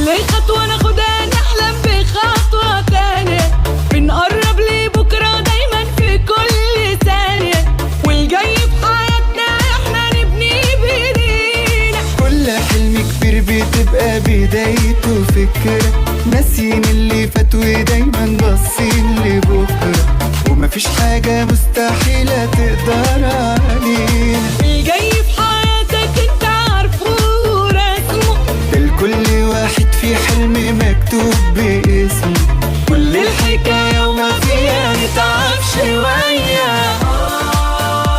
كل خطوة ناخدها نحلم بخطوة تانية، بنقرب لبكرة دايما في كل ثانية، والجاي في حياتنا احنا نبني بايدينا. كل حلم كبير بتبقى بدايته فكرة، ناسيين اللي فات ودايما باصين لبكرة، ومفيش حاجة مستحيلة تقدر علينا. الجاي في حياتك انت عارفه ورسمه، ده لكل واحد في حلم مكتوب باسمه، كل الحكاية وما فيها نتعب شوية.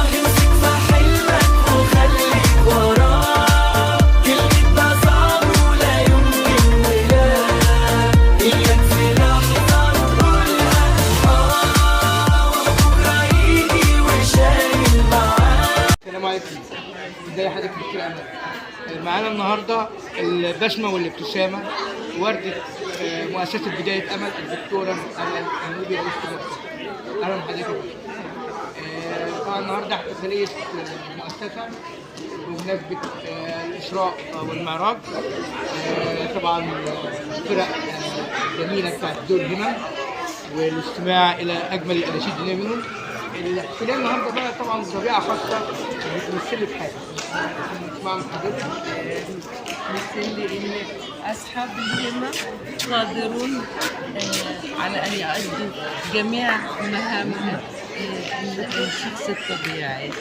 امسك في حلمك وخليك وراه، كلمة ده صعب ولا يمكن ولا إياك في لحظة نقولها وبكرة يجي وشايل معاه. السلام عليكم، ازي حضرتك دكتور امل؟ معانا النهارده البسمه والابتسامه ورده مؤسسه بدايه امل الدكتوره امل النوبي رئيسه المؤسسه. اهلا بحضرتك. طبعا النهارده احتفاليه المؤسسه بمناسبه الاسراء والمعراج. طبعا فرق جميله بتاعت دور همم والاستماع الى اجمل الاناشيد اللي منهم. الاحتفاليه النهارده بقى طبعا بطبيعه خاصه بتمثل لك حاجه. نسمع من حضرتك. مثل ان اصحاب الهمم قادرون على ان يؤدوا جميع مهام الشخص الطبيعي.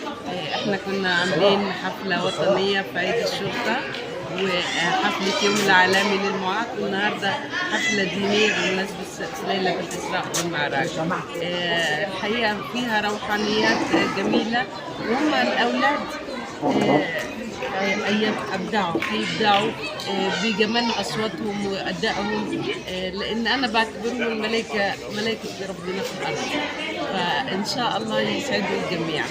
احنا كنا عاملين حفله وطنيه في عيد الشرطه وحفله يوم العالمي للمعاق، والنهارده حفله دينيه بمناسبه ليله الاسراء والمعراج. الحقيقه فيها روحانيات جميله، وهم الاولاد هيبدعوا بجمال اصواتهم وادائهم، لان انا بعتبرهم الملائكه ربنا في الارض، فان شاء الله يسعدوا الجميع.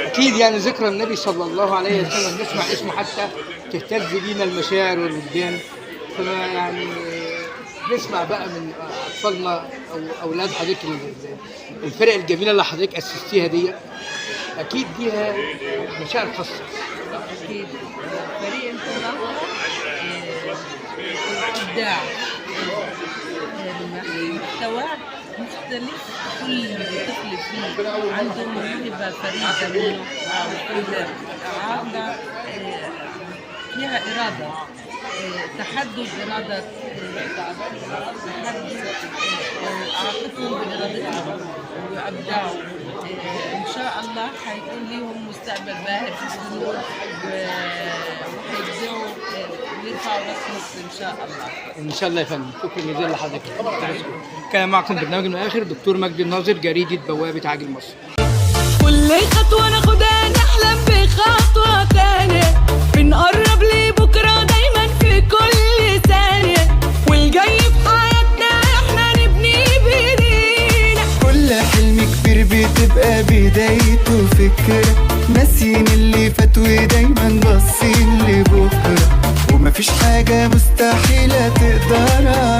اكيد يعني ذكرى النبي صلى الله عليه وسلم نسمع اسمه حتى تهتز بينا المشاعر والوجدان، فيعني نسمع بقى من اطفالنا او اولاد حضرتك الفرق الجميله اللي حضرتك اسستيها دي، اكيد ليها مشاعر خاصه. أكيد فريق انطلاقة إبداع، محتوى مختلف، كل طفل فيه عنده موهبة فريدة منه، كل عادة فيها إرادة، تحدد إرادة، تحدد علاقتهم بإرادتهم وأبدعوا. إن شاء الله حيكون لهم مستقبل باهر في الفنون وحيبدعوا ويرفعوا راس مصر إن شاء الله. ان شاء الله يا فندم، شكرا جزيلا لحضرتك. كان معكم برنامج من الاخر دكتور مجدي الناظر، جريده بوابه عاجل مصر. كل خطوة ناخدها نحلم بخطوة تانية، بنقرب لبكرة دايما في كل ثانية، والجاي في حياتنا احنا نبني بايدينا. كل حلم كبير بتبقى بدايته فكرة، ناسيين اللي فات ودايما باصين لبكرة، ومفيش حاجة مستحيلة تقدر